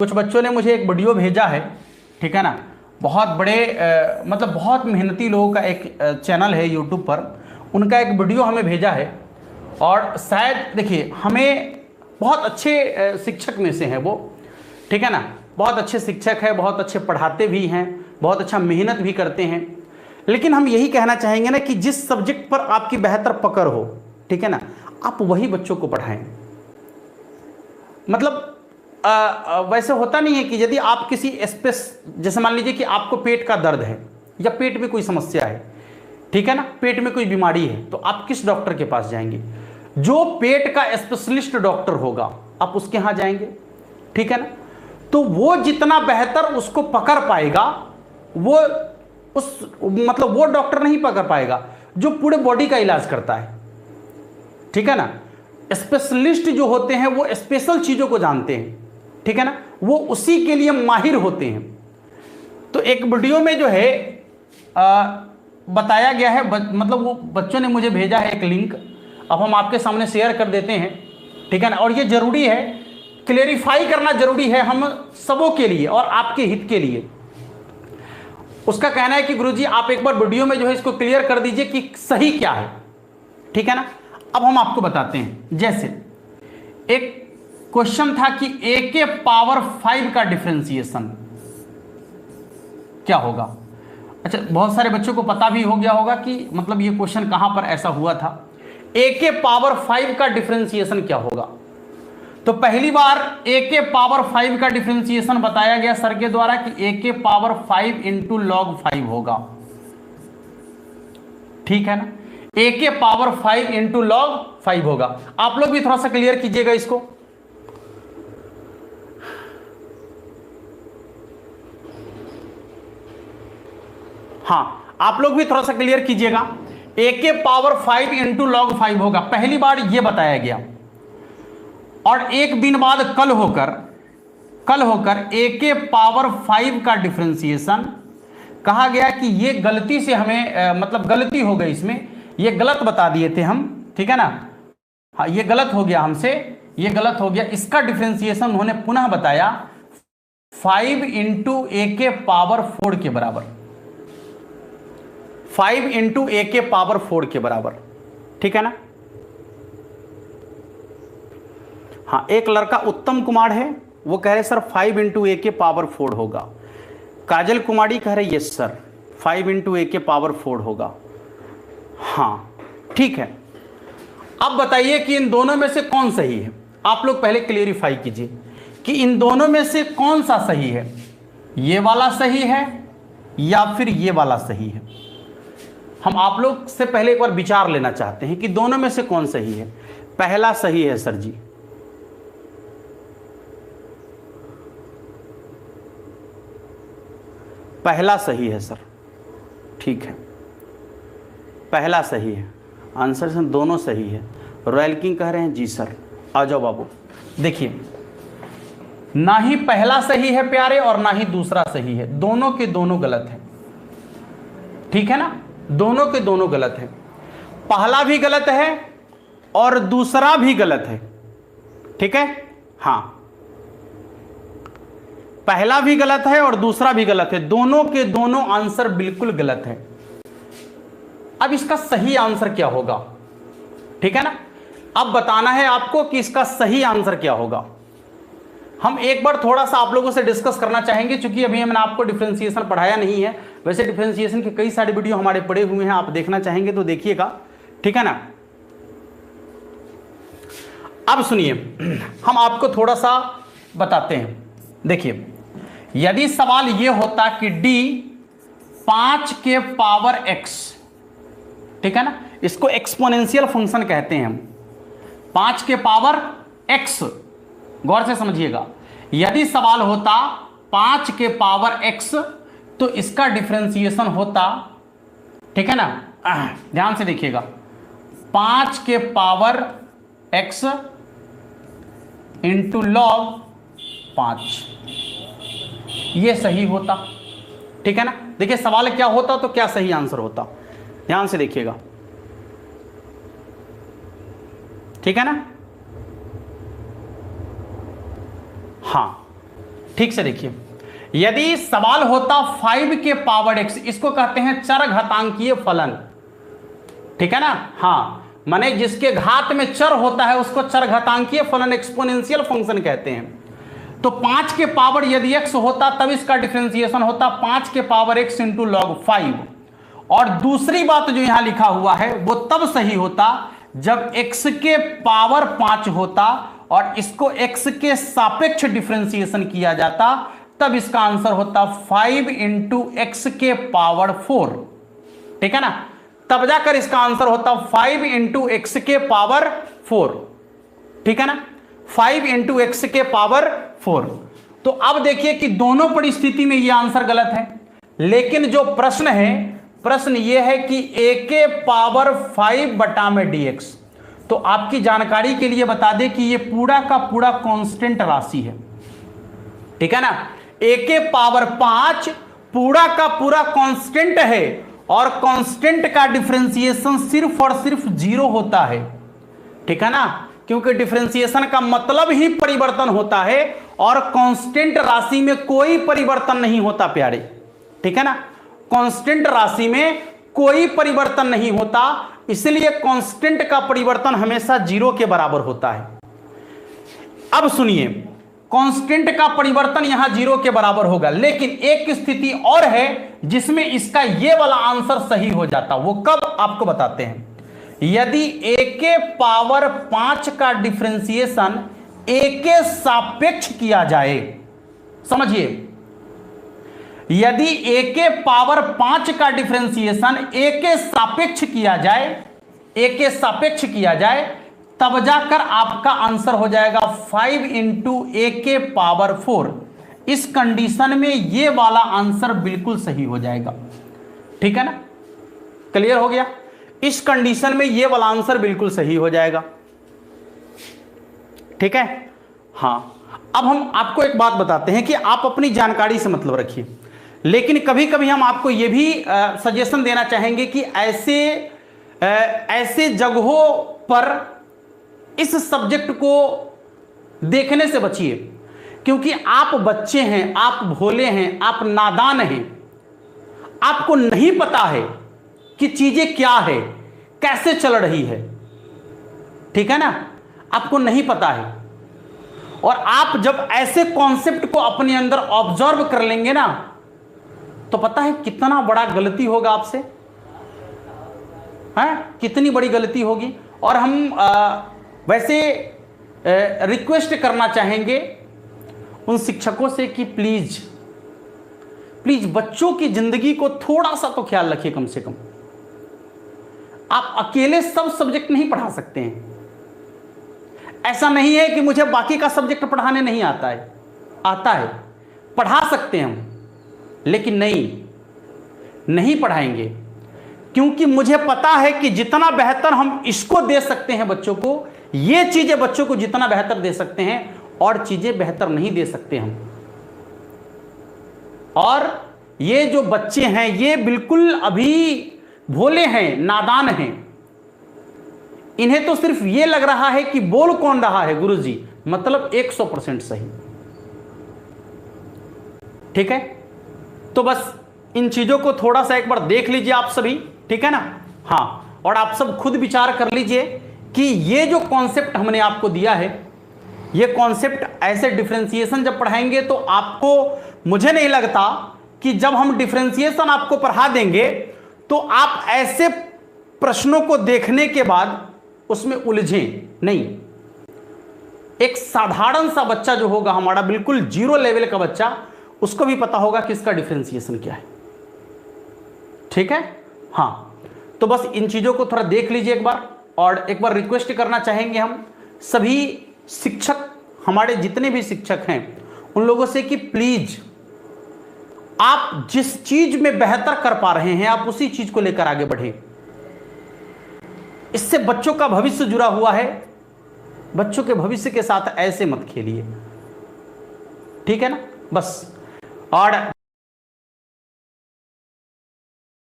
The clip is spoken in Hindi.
कुछ बच्चों ने मुझे एक वीडियो भेजा है, ठीक है ना, बहुत बड़े मतलब बहुत मेहनती लोगों का एक चैनल है यूट्यूब पर, उनका एक वीडियो हमें भेजा है। और शायद देखिए, हमें बहुत अच्छे शिक्षक में से हैं वो, ठीक है ना, बहुत अच्छे शिक्षक हैं, बहुत अच्छे पढ़ाते भी हैं, बहुत अच्छा मेहनत भी करते हैं। लेकिन हम यही कहना चाहेंगे ना कि जिस सब्जेक्ट पर आपकी बेहतर पकड़ हो, ठीक है ना, आप वही बच्चों को पढ़ाएं। मतलब वैसे होता नहीं है कि यदि आप किसी जैसे मान लीजिए कि आपको पेट का दर्द है या पेट में कोई समस्या है, ठीक है ना, पेट में कोई बीमारी है, तो आप किस डॉक्टर के पास जाएंगे? जो पेट का स्पेशलिस्ट डॉक्टर होगा आप उसके यहां जाएंगे, ठीक है ना। तो वो जितना बेहतर उसको पकड़ पाएगा, वो मतलब वो डॉक्टर नहीं पकड़ पाएगा जो पूरे बॉडी का इलाज करता है, ठीक है ना। स्पेशलिस्ट जो होते हैं वो स्पेशल चीजों को जानते हैं, ठीक है ना, वो उसी के लिए माहिर होते हैं। तो एक वीडियो में जो है बताया गया है, मतलब वो बच्चों ने मुझे भेजा है एक लिंक, अब हम आपके सामने शेयर कर देते हैं, ठीक है ना। और ये जरूरी है, क्लेरिफाई करना जरूरी है हम सबों के लिए और आपके हित के लिए। उसका कहना है कि गुरुजी आप एक बार वीडियो में जो है इसको क्लियर कर दीजिए कि सही क्या है, ठीक है ना। अब हम आपको बताते हैं। जैसे एक क्वेश्चन था कि a के पावर 5 का डिफरेंशिएशन क्या होगा। अच्छा, बहुत सारे बच्चों को पता भी हो गया होगा कि मतलब ये क्वेश्चन कहां पर ऐसा हुआ था। a के पावर 5 का डिफरेंशिएशन क्या होगा। तो पहली बार a के पावर 5 का डिफरेंशिएशन बताया गया सर के द्वारा कि a के पावर 5 इंटू लॉग 5 होगा, ठीक है ना। a के पावर 5 इंटू लॉग 5 होगा। आप लोग भी थोड़ा सा क्लियर कीजिएगा इसको। हाँ, आप लोग भी थोड़ा सा क्लियर कीजिएगा। a के पावर 5 इंटू लॉग 5 होगा, पहली बार यह बताया गया। और एक दिन बाद कल होकर a के पावर 5 का डिफरेंशिएशन कहा गया कि ये गलती से हमें मतलब गलती हो गई, इसमें ये गलत बता दिए थे हम, ठीक है ना। हाँ, ये गलत हो गया हमसे, ये गलत हो गया। इसका डिफरेंशिएशन उन्होंने पुनः बताया 5 इंटू ए के पावर 4 के बराबर, 5 इंटू ए के पावर 4 के बराबर, ठीक है ना। हाँ, एक लड़का उत्तम कुमार है, वो कह रहे सर 5 इंटू ए के पावर 4 होगा। काजल कुमारी कह रहे यस सर 5 इंटू ए के पावर 4 होगा। हाँ, ठीक है। अब बताइए कि इन दोनों में से कौन सही है। आप लोग पहले क्लियरिफाई कीजिए कि इन दोनों में से कौन सा सही है, ये वाला सही है या फिर ये वाला सही है। हम आप लोग से पहले एक बार विचार लेना चाहते हैं कि दोनों में से कौन सही है। पहला सही है सर जी, पहला सही है सर, ठीक है, पहला सही है। आंसर से दोनों सही है। रॉयल किंग कह रहे हैं जी सर। आ जाओ बाबू, देखिए ना ही पहला सही है प्यारे और ना ही दूसरा सही है, दोनों के दोनों गलत है, ठीक है ना, दोनों के दोनों गलत है। पहला भी गलत है और दूसरा भी गलत है, ठीक है। हाँ, पहला भी गलत है और दूसरा भी गलत है, दोनों के दोनों आंसर बिल्कुल गलत है। अब इसका सही आंसर क्या होगा, ठीक है ना। अब बताना है आपको कि इसका सही आंसर क्या होगा। हम एक बार थोड़ा सा आप लोगों से डिस्कस करना चाहेंगे, क्योंकि अभी मैंने आपको डिफरेंशिएशन पढ़ाया नहीं है। वैसे डिफरेंशिएशन के कई सारे वीडियो हमारे पड़े हुए हैं, आप देखना चाहेंगे तो देखिएगा, ठीक है ना। अब सुनिए, हम आपको थोड़ा सा बताते हैं। देखिए, यदि सवाल यह होता कि d 5 के पावर x, ठीक है ना, इसको एक्सपोनेंशियल फंक्शन कहते हैं हम, 5 के पावर x, गौर से समझिएगा। यदि सवाल होता 5 के पावर x तो इसका डिफरेंशिएशन होता, ठीक है ना, ध्यान से देखिएगा, 5 के पावर x इंटू लॉग 5, ये सही होता, ठीक है ना। देखिए सवाल क्या होता तो क्या सही आंसर होता, ध्यान से देखिएगा, ठीक है ना। हाँ, ठीक से देखिए, यदि सवाल होता 5 के पावर x, इसको कहते हैं चर घातांकीय फलन, ठीक है ना। हाँ, माने जिसके घात में चर होता है उसको चर घातांकीय फलन, एक्सपोनेंशियल फंक्शन कहते हैं। तो 5 के पावर यदि x होता तब इसका डिफरेंशिएशन होता 5 के पावर x इंटू लॉग 5। और दूसरी बात जो यहां लिखा हुआ है वो तब सही होता जब x के पावर 5 होता और इसको x के सापेक्ष डिफरेंशिएशन किया जाता, तब इसका आंसर होता 5 इंटू एक्स के पावर 4, ठीक है ना। तब जाकर इसका आंसर होता 5 इंटू एक्स के पावर 4, ठीक है ना, 5 इंटू एक्स के पावर 4। तो अब देखिए कि दोनों परिस्थिति में यह आंसर गलत है, लेकिन जो प्रश्न है, प्रश्न यह है कि a के पावर 5 बटा में dx। तो आपकी जानकारी के लिए बता दें कि यह पूरा का पूरा कांस्टेंट राशि है, ठीक है ना। a के पावर 5 पूरा का पूरा कांस्टेंट है और कांस्टेंट का डिफरेंशिएशन सिर्फ और सिर्फ 0 होता है, ठीक है ना, क्योंकि डिफरेंशिएशन का मतलब ही परिवर्तन होता है और कांस्टेंट राशि में कोई परिवर्तन नहीं होता प्यारे, ठीक है ना। कांस्टेंट राशि में कोई परिवर्तन नहीं होता, इसलिए कांस्टेंट का परिवर्तन हमेशा 0 के बराबर होता है। अब सुनिए, कांस्टेंट का परिवर्तन यहां 0 के बराबर होगा, लेकिन एक स्थिति और है जिसमें इसका ये वाला आंसर सही हो जाता। वो कब, आपको बताते हैं। यदि a के पावर 5 का डिफरेंशिएशन a के सापेक्ष किया जाए, समझिए, यदि a के पावर 5 का डिफरेंशिएशन a के सापेक्ष किया जाए, a के सापेक्ष किया जाए, तब जाकर आपका आंसर हो जाएगा 5 इंटू ए के पावर 4। इस कंडीशन में ये वाला आंसर बिल्कुल सही हो जाएगा, ठीक है ना, क्लियर हो गया। इस कंडीशन में ये वाला आंसर बिल्कुल सही हो जाएगा, ठीक है। हाँ, अब हम आपको एक बात बताते हैं कि आप अपनी जानकारी से मतलब रखिए, लेकिन कभी कभी हम आपको ये भी सजेशन देना चाहेंगे कि ऐसे जगहों पर इस सब्जेक्ट को देखने से बचिए, क्योंकि आप बच्चे हैं, आप भोले हैं, आप नादान हैं, आपको नहीं पता है कि चीजें क्या है, कैसे चल रही है, ठीक है ना, आपको नहीं पता है। और आप जब ऐसे कॉन्सेप्ट को अपने अंदर ऑब्जर्व कर लेंगे ना, तो पता है कितना बड़ा गलती होगा आपसे, है कितनी बड़ी गलती होगी। और हम वैसे रिक्वेस्ट करना चाहेंगे उन शिक्षकों से कि प्लीज प्लीज बच्चों की जिंदगी को थोड़ा सा तो ख्याल रखिए। कम से कम आप अकेले सब सब्जेक्ट नहीं पढ़ा सकते हैं। ऐसा नहीं है कि मुझे बाकी का सब्जेक्ट पढ़ाने नहीं आता है, आता है, पढ़ा सकते हैं हम, लेकिन नहीं पढ़ाएंगे, क्योंकि मुझे पता है कि जितना बेहतर हम इसको दे सकते हैं बच्चों को, ये चीजें बच्चों को जितना बेहतर दे सकते हैं, और चीजें बेहतर नहीं दे सकते हम। और ये जो बच्चे हैं ये बिल्कुल अभी भोले हैं, नादान हैं, इन्हें तो सिर्फ ये लग रहा है कि बोल कौन रहा है गुरुजी, मतलब 100% सही, ठीक है। तो बस इन चीजों को थोड़ा सा एक बार देख लीजिए आप सभी, ठीक है ना। हाँ, और आप सब खुद विचार कर लीजिए कि ये जो कॉन्सेप्ट हमने आपको दिया है, ये कॉन्सेप्ट ऐसे डिफरेंशिएशन जब पढ़ाएंगे तो आपको, मुझे नहीं लगता कि जब हम डिफरेंशिएशन आपको पढ़ा देंगे तो आप ऐसे प्रश्नों को देखने के बाद उसमें उलझें नहीं। एक साधारण सा बच्चा जो होगा हमारा, बिल्कुल 0 लेवल का बच्चा, उसको भी पता होगा कि इसका डिफरेंशिएशन क्या है, ठीक है। हाँ, तो बस इन चीजों को थोड़ा देख लीजिए एक बार। और एक बार रिक्वेस्ट करना चाहेंगे हम सभी शिक्षक, हमारे जितने भी शिक्षक हैं, उन लोगों से कि प्लीज आप जिस चीज में बेहतर कर पा रहे हैं आप उसी चीज को लेकर आगे बढ़े। इससे बच्चों का भविष्य जुड़ा हुआ है, बच्चों के भविष्य के साथ ऐसे मत खेलिए, ठीक है ना। बस, और